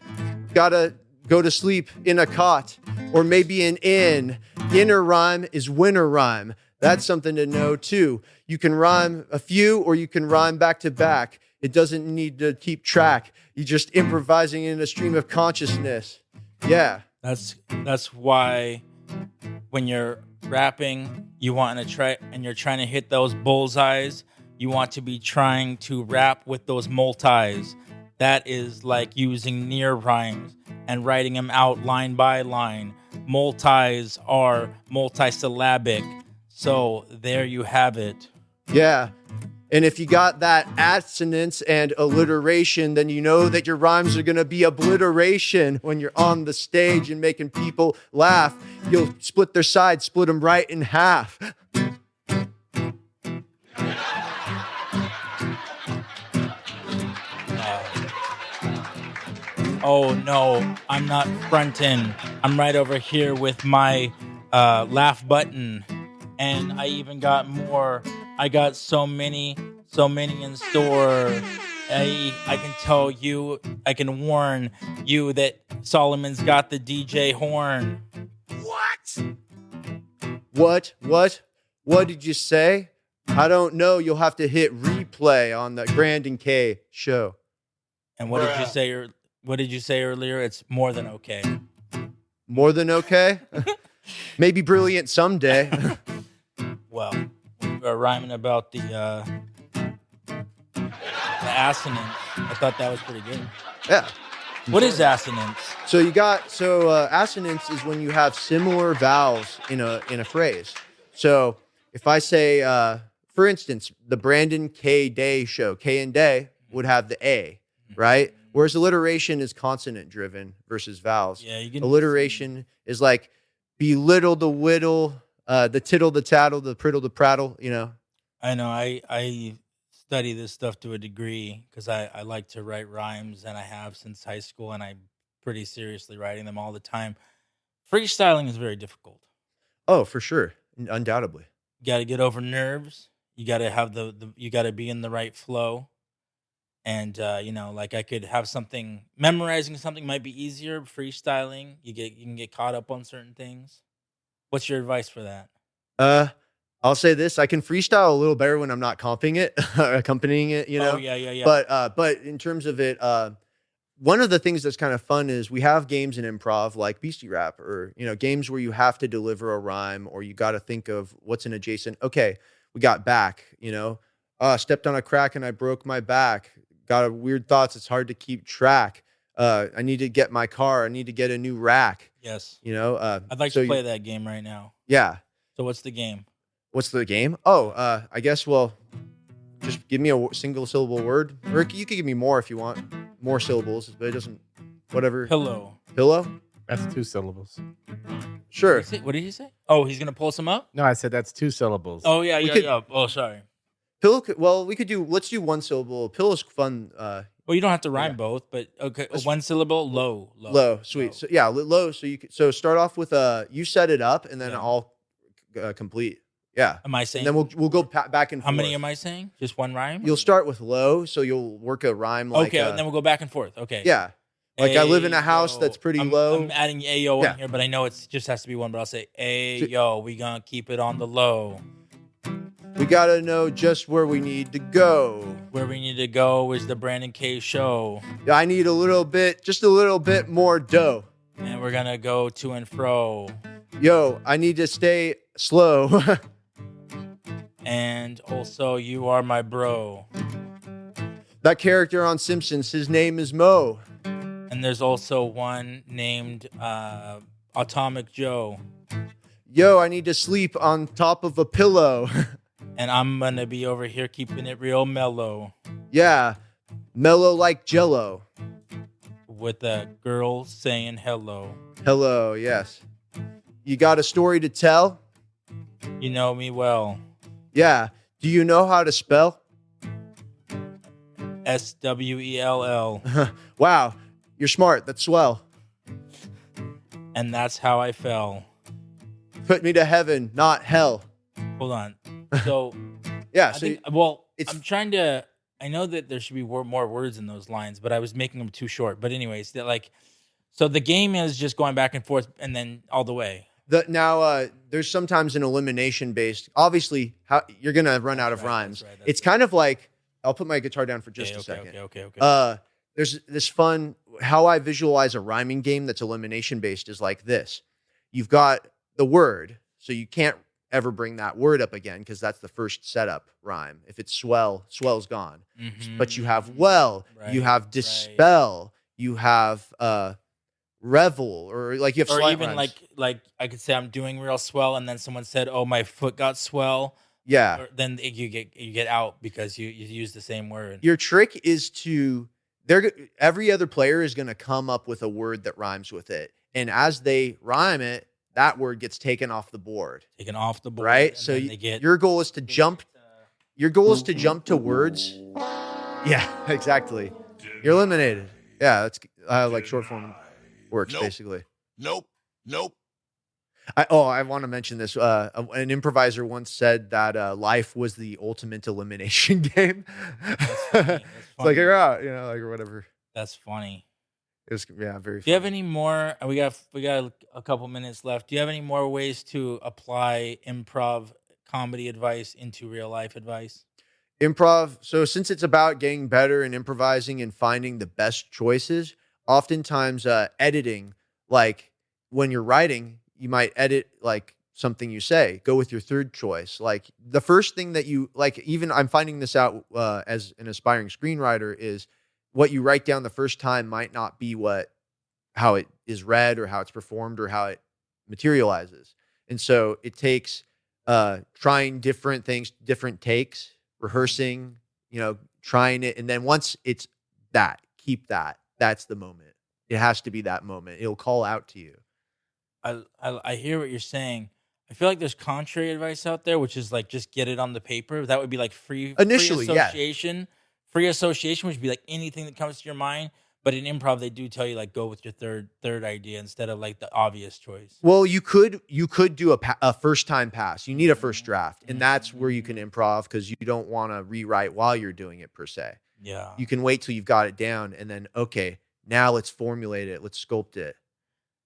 Got to go to sleep in a cot or maybe an inn. Inner rhyme is winter rhyme. That's something to know too. You can rhyme a few or you can rhyme back to back. It doesn't need to keep track. You're just improvising in a stream of consciousness. Yeah. That's why when you're rapping, you want to try and you're trying to hit those bullseyes, you want to be trying to rap with those multis. That is like using near rhymes and writing them out line by line. Multis are multisyllabic. So there you have it. Yeah. And if you got that assonance and alliteration, then you know that your rhymes are going to be obliteration when you're on the stage and making people laugh. You'll split their sides, split them right in half. Oh no, I'm not fronting. I'm right over here with my laugh button. And I even got more. I got so many in store. I can tell you, I can warn you that Solomon's got the DJ horn. What did you say? I don't know. You'll have to hit replay on the BrandonKShow. And what did you say? What did you say earlier? It's more than okay. More than okay? Maybe brilliant someday. Well, we were rhyming about the assonance. I thought that was pretty good. Yeah. What is assonance? So assonance is when you have similar vowels in a phrase. So if I say, for instance, the Brandon K Day show, K and day would have the A, right? Whereas alliteration is consonant driven versus vowels. Yeah, you can. Alliteration is like belittle the whittle, the tittle the tattle, the prittle the prattle, you know. I know. I study this stuff to a degree because I like to write rhymes, and I have since high school, and I'm pretty seriously writing them all the time. Freestyling is very difficult. Oh, for sure. Undoubtedly. You got to get over nerves. You got to have you got to be in the right flow. And, like I could have something, memorizing something might be easier. Freestyling, you can get caught up on certain things. What's your advice for that? I'll say this: I can freestyle a little better when I'm not accompanying it. You know. Oh yeah. But in terms of it, one of the things that's kind of fun is we have games in improv like Beastie Rap, or games where you have to deliver a rhyme, or you got to think of what's an adjacent. Okay, we got back. Stepped on a crack and I broke my back. Got weird thoughts. It's hard to keep track. I need to get my car. I need to get a new rack. Yes. I'd like to play that game right now. Yeah. So what's the game? What's the game? Oh, I guess, just give me a single syllable word. Or you could give me more if you want. More syllables, but it doesn't, whatever. Pillow. Pillow? That's 2 syllables. Sure. What did he say? Oh, he's going to pull some up? No, I said that's 2 syllables. Oh, yeah. Oh, sorry. Pillow. Well, let's do one syllable. Pillow's fun. Well, you don't have to rhyme both, but okay, one syllable. Low. Sweet. So yeah, low. So start off with you set it up, and then Yeah. I'll complete. Yeah. Am I saying? And then we'll go back and forth. How many am I saying? Just one rhyme? You'll start with low, so you'll work a rhyme like. Okay, and then we'll go back and forth. Okay. Yeah. Like I live in a house that's pretty low. I'm adding ayo in here, but I know it's just has to be one. But I'll say ayo. We gonna keep it on the low. We gotta know just where we need to go. Where we need to go is the Brandon K Show, I need just a little bit more dough. and we're gonna go to and fro. Yo, I need to stay slow. And also, you are my bro. That character on Simpsons, his name is Mo. And there's also one named Atomic Joe. Yo, I need to sleep on top of a pillow. And I'm gonna be over here keeping it real mellow Yeah, mellow like Jello. with a girl saying hello. Hello, yes. You got a story to tell? You know me well. Yeah. Do you know how to spell? SWELL. Wow, you're smart. That's swell. And that's how I fell. Put me to heaven, not hell. Hold on. So, Yeah. I'm trying to. I know that there should be more words in those lines, but I was making them too short. But anyways, so the game is just going back and forth, and then all the way. There's sometimes an elimination based. Obviously, how you're gonna run out of rhymes. That's right. It's kind of like I'll put my guitar down for just a second. Okay. There's this fun. How I visualize a rhyming game that's elimination based is like this. You've got the word, so you can't ever bring that word up again because that's the first setup rhyme. If it's swell's gone. Mm-hmm. But you have well, you have dispel, you have revel, or like you have or slight even rhymes. like I could say I'm doing real swell, and then someone said, "Oh, my foot got swell." Yeah. Or then you get out because you use the same word. Your trick is every other player is going to come up with a word that rhymes with it, and as they rhyme it, that word gets taken off the board. Right? So your goal is to jump. Your goal is to jump to words. Yeah, exactly. You're eliminated. Yeah, that's like short form works basically. Nope. I want to mention this. An improviser once said that life was the ultimate elimination game. That's funny. It's like you're out, or whatever. That's funny. It's very funny. Do you have any more? We got a couple minutes left. Do you have any more ways to apply improv comedy advice into real life advice? Improv. So since it's about getting better and improvising and finding the best choices, oftentimes editing, like when you're writing, you might edit like something you say, go with your third choice. Like the first thing that you like, even I'm finding this out as an aspiring screenwriter, is what you write down the first time might not be how it is read or how it's performed or how it materializes. And so it takes trying different things, different takes, rehearsing, trying it. And then once it's keep that. That's the moment. It has to be that moment. It'll call out to you. I hear what you're saying. I feel like there's contrary advice out there, which is like just get it on the paper. That would be like free association. Yeah. Free association, which would be like anything that comes to your mind. But in improv, they do tell you like go with your third idea instead of like the obvious choice. Well, you could do a first time pass. You need a first draft, and that's where you can improv because you don't want to rewrite while you're doing it per se. Yeah, you can wait till you've got it down, and then okay, now let's formulate it. Let's sculpt it.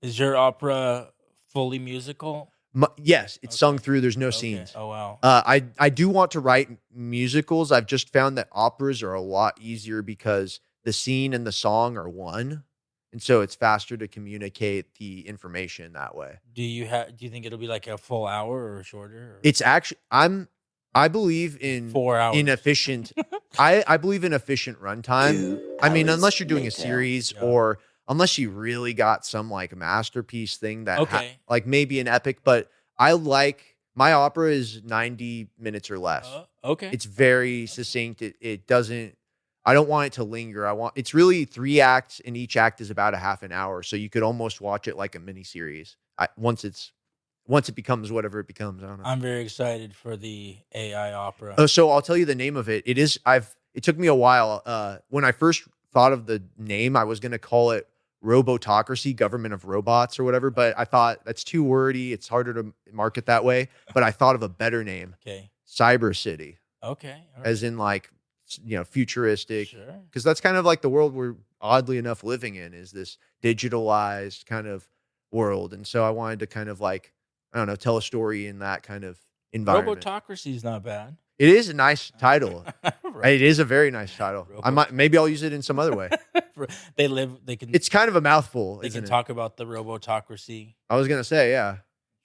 Is your opera fully musical? Yes, it's sung through. There's no scenes. Oh, wow. I do want to write musicals. I've just found that operas are a lot easier because the scene and the song are one. And so it's faster to communicate the information that way. Do you think it'll be like a full hour or shorter? Or? It's actually, I believe in 4 hours. Inefficient. I believe in efficient runtime. I mean, unless you're doing a series or unless you really got some like masterpiece thing that like maybe an epic, but I like my opera is 90 minutes or less. Okay. It's very succinct. It doesn't, I don't want it to linger. It's really 3 acts and each act is about a half an hour. So you could almost watch it like a mini series once it's once it becomes whatever it becomes. I don't know. I'm very excited for the AI opera. Oh, so I'll tell you the name of it. It took me a while. When I first thought of the name, I was going to call it Robotocracy, Government of Robots or whatever, but I thought that's too wordy. It's harder to market that way. But I thought of a better name. Okay. Cyber City. Okay. All right. As in like, futuristic. Sure. Because that's kind of like the world we're oddly enough living in, is this digitalized kind of world. And so I wanted to kind of like, I don't know, tell a story in that kind of environment. Robotocracy is not bad. It is a nice title. Right. It is a very nice title. Maybe I'll use it in some other way. They can. It's kind of a mouthful. They isn't can it? talk about the Robotocracy. I was gonna say, yeah,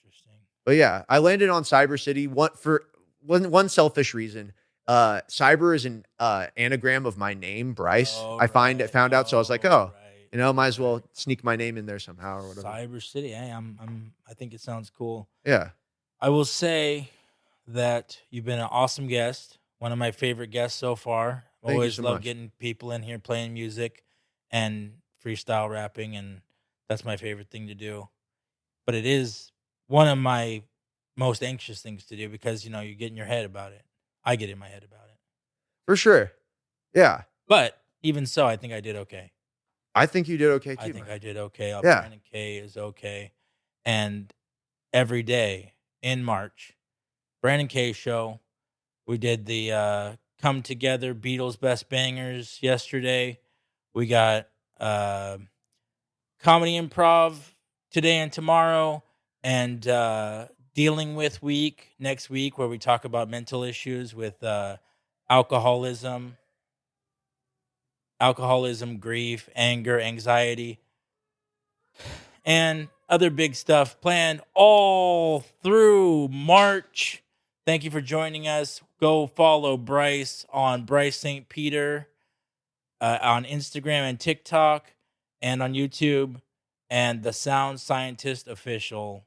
Interesting. but yeah, I landed on Cyber City for one selfish reason. Cyber is an anagram of my name, Bryce. Oh, I found out, so I was like, right. might as well sneak my name in there somehow or whatever. Cyber City. Hey, I think it sounds cool. Yeah. I will say that you've been an awesome guest. One of my favorite guests so far. Thank you Always so love much. getting people in here playing music and freestyle rapping, and that's my favorite thing to do. But it is one of my most anxious things to do because, you get in your head about it. I get in my head about it. For sure. Yeah. But even so, I think I did okay. I think you did okay too. I think I did okay. Yeah. Brandon K is okay. And every day in March, BrandonKShow. We did the Come Together Beatles Best Bangers yesterday. We got Comedy Improv today and tomorrow, and Dealing With Week next week, where we talk about mental issues with alcoholism, grief, anger, anxiety, and other big stuff planned all through March. Thank you for joining us. Go follow Bryce on Bryce St. Peter on Instagram and TikTok and on YouTube, and the Sound Scientist Official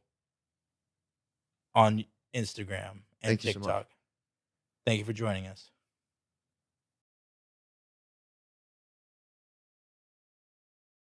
on Instagram and Thank you so much. TikTok. Thank you for joining us.